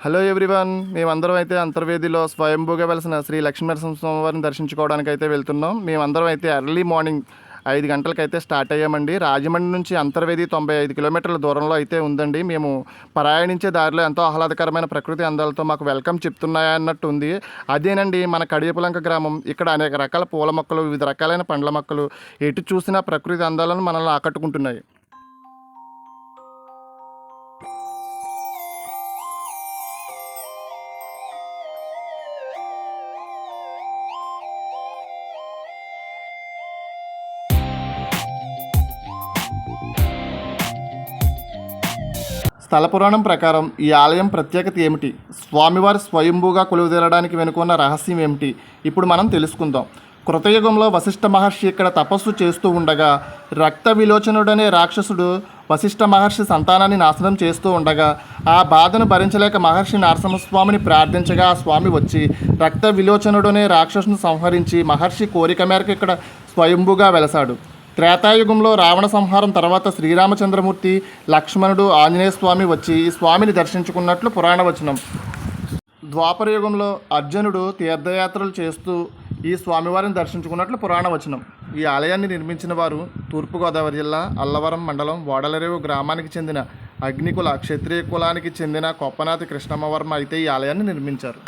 Hello everyone, మేమందరం అయితే అంతర్వేదిలో స్వయంభూగా వెలిసిన శ్రీ లక్ష్మీనరసింహస్వామివారిని దర్శించుకోవడానికి అయితే వెళ్తున్నాం. మేమందరం అయితే ఎర్లీ మార్నింగ్ 5 గంటలకైతే స్టార్ట్ అయ్యామండి. రాజమండ్రి నుంచి అంతర్వేది 95 కిలోమీటర్ల దూరంలో అయితే ఉందండి. మేము ప్రయాణించే దారిలో ఎంతో ఆహ్లాదకరమైన ప్రకృతి అందాలతో మాకు వెల్కమ్ చెప్తున్నాయన్నట్టు ఉంది. అదేనండి మన కడియపులంక గ్రామం. ఇక్కడ అనేక రకాల పూల మొక్కలు, వివిధ రకాలైన పండ్ల మొక్కలు, ఎటు చూసినా ప్రకృతి అందాలను మనల్ని ఆకట్టుకుంటున్నాయి. స్థల పురాణం ప్రకారం ఈ ఆలయం ప్రత్యేకత ఏమిటి, స్వామివారి స్వయంభూగా కొలువుదీరడానికి వెనుకున్న రహస్యం ఏమిటి, ఇప్పుడు మనం తెలుసుకుందాం. కృతయుగంలో వశిష్ఠ మహర్షి ఇక్కడ తపస్సు చేస్తూ ఉండగా రక్త విలోచనుడనే రాక్షసుడు వశిష్ఠ మహర్షి సంతానాన్ని నాశనం చేస్తూ ఉండగా ఆ బాధను భరించలేక మహర్షి నరసింహస్వామిని ప్రార్థించగా ఆ స్వామి వచ్చి రక్త విలోచనుడనే రాక్షసుని సంహరించి మహర్షి కోరిక మేరకు ఇక్కడ స్వయంభూగా వెలసాడు. త్రేతాయుగంలో రావణ సంహారం తర్వాత శ్రీరామచంద్రమూర్తి, లక్ష్మణుడు, ఆంజనేయ స్వామి వచ్చి ఈ స్వామిని దర్శించుకున్నట్లు పురాణవచనం. ద్వాపరయుగంలో అర్జునుడు తీర్థయాత్రలు చేస్తూ ఈ స్వామివారిని దర్శించుకున్నట్లు పురాణవచనం. ఈ ఆలయాన్ని నిర్మించిన వారు తూర్పుగోదావరి జిల్లా అల్లవరం మండలం వాడలరేవు గ్రామానికి చెందిన అగ్నికుల క్షత్రియ కులానికి చెందిన కొప్పనాతి కృష్ణమ్మవర్మ అయితే ఈ ఆలయాన్ని నిర్మించారు.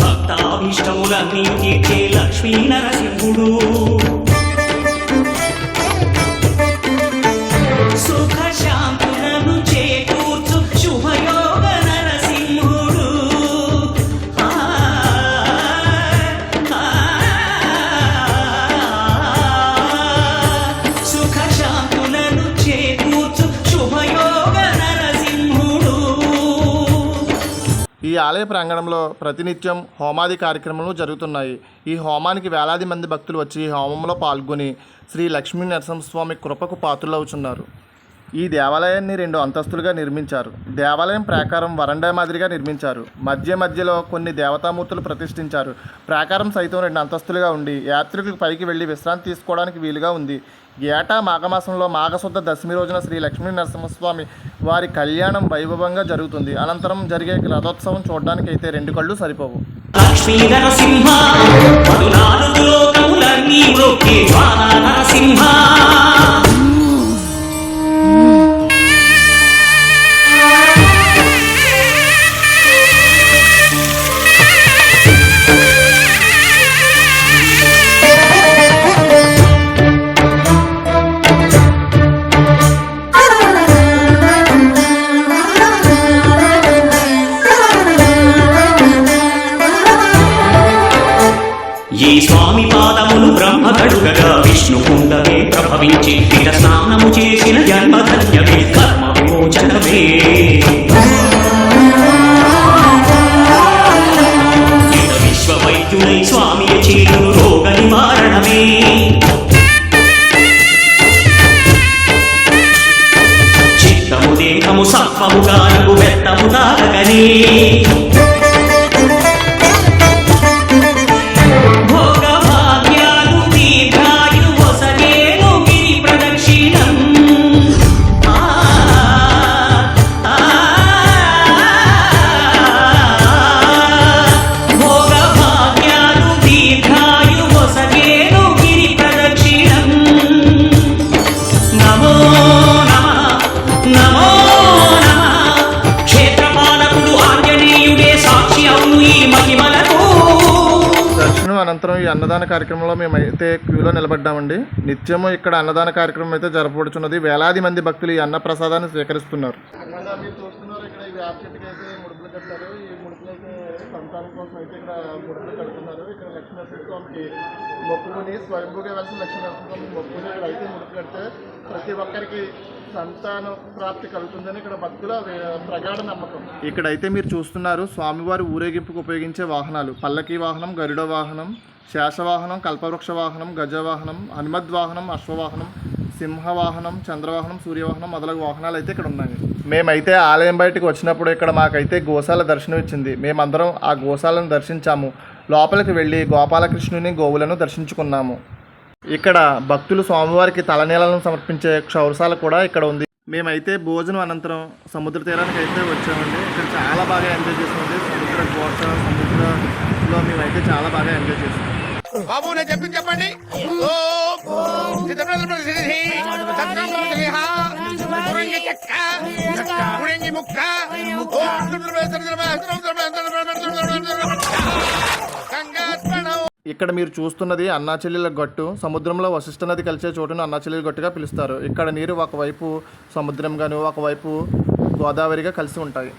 భక్తాభీష్టములన్నీ తీర్చే లక్ష్మీ నరసింహుడు, సుఖ శాంతులను చేకూర్చు శుభయోగ నరసింహుడు. సుఖ శాంతులను చేకూర్చు శుభయోగ నరసింహుడు. ఈ ఆలయ ప్రాంగణంలో ప్రతినిత్యం హోమాది కార్యక్రమాలు జరుగుతున్నాయి. ఈ హోమానికి వేలాది మంది భక్తులు వచ్చి హోమంలో పాల్గొని శ్రీ లక్ష్మీ నరసింహస్వామి కృపకు పాత్రులవుతున్నారు. ఈ దేవాలయాన్ని 2 అంతస్తులుగా నిర్మించారు. దేవాలయం ప్రాకారం వరండా మాదిరిగా నిర్మించారు. మధ్యలో కొన్ని దేవతామూర్తులు ప్రతిష్ఠించారు. ప్రాకారం సైతం 2 అంతస్తులుగా ఉండి యాత్రికులకు పైకి వెళ్ళి విశ్రాంతి తీసుకోవడానికి వీలుగా ఉంది. ఏటా మాఘమాసంలో మాఘశుద్ధ దశమి రోజున శ్రీ లక్ష్మీ నరసింహస్వామి వారి కళ్యాణం వైభవంగా జరుగుతుంది. అనంతరం జరిగే రథోత్సవం చూడడానికి అయితే 2 కళ్ళు సరిపోవు. లక్ష్మీ నరసింహ పదునాలుగు లోకములన్నీ మొక్కే వాన నరసింహ. ఈ స్వామి పాదములు బ్రహ్మ కడుగగా విష్ణు కుండమే ప్రభవించి ఇక స్నానము చేసిన జన్మధన్యమే కర్మ విమోచనమే. ఇక విశ్వవైద్యుడై స్వామి చేయును రోగ నివారణమే. చిత్తము దేహము సత్వము గానకు వెత్తము తాగగనే. అనంతరం ఈ అన్నదాన కార్యక్రమంలో మేమైతే క్యూలో నిలబడ్డామండి. నిత్యము ఇక్కడ అన్నదాన కార్యక్రమం అయితే జరపబడుచున్నది. వేలాది మంది భక్తులు ఈ అన్న ప్రసాదాన్ని స్వీకరిస్తున్నారు. మీరు చూస్తున్నారు ఇక్కడ ఈ వేప చెట్టుకి అయితే ముడుపులు కట్టారు. ఈ ముడుపులు అయితే సంతానం కోసం అయితే ఇక్కడ ముడుపులు కడుతున్నారు. ఇక్కడ లక్ష్మీ నరసింహస్వామికి మొక్కుకుని స్వయంభూగా వెలిసిన లక్ష్మీ నరసింహస్వామికి మొక్కుకుని ఇక్కడ అయితే ముడుపు కడితే ప్రతి ఒక్కరికి సంతాన ప్రాప్తి కలుగుతుందని ఇక్కడ భక్తుల ప్రగాఢ నమ్మకం. ఇక్కడైతే మీరు చూస్తున్నారు స్వామివారి ఊరేగింపుకు ఉపయోగించే వాహనాలు: పల్లకీ వాహనం, గరుడ వాహనం, శేషవాహనం, కల్పవృక్ష వాహనం, గజవాహనం, హనుమద్వాహనం, అశ్వవాహనం, సింహవాహనం, చంద్రవాహనం, సూర్యవాహనం మొదలగు వాహనాలు అయితే ఇక్కడ ఉన్నాయి. మేమైతే ఆలయం బయటకు వచ్చినప్పుడు ఇక్కడ మాకైతే గోశాల దర్శనం ఇచ్చింది. మేమందరం ఆ గోశాలను దర్శించాము. లోపలికి వెళ్ళి గోపాలకృష్ణుని గోవులను దర్శించుకున్నాము. ఇక్కడ భక్తులు స్వామివారికి తలనీలను సమర్పించే క్షౌరశాల కూడా ఇక్కడ ఉంది. మేమైతే భోజనం అనంతరం సముద్ర తీరానికి అయితే వచ్చామండి. ఇక్కడ చాలా బాగా ఎంజాయ్ చేసామండి. సముద్ర కోట సముద్రంలో మేమైతే చాలా బాగా ఎంజాయ్ చేసాం. బాబు నేను చెప్పింది చెప్పండి. ఇక్కడ మీరు చూస్తున్నది అన్నాచెల్లెల గట్టు. సముద్రంలో వశిష్ఠ నది కలిసే చోటును అన్నాచెల్లెల గట్టుగా పిలుస్తారు. ఇక్కడ నీరు ఒకవైపు సముద్రంగాను ఒకవైపు గోదావరిగా కలిసి ఉంటాయి.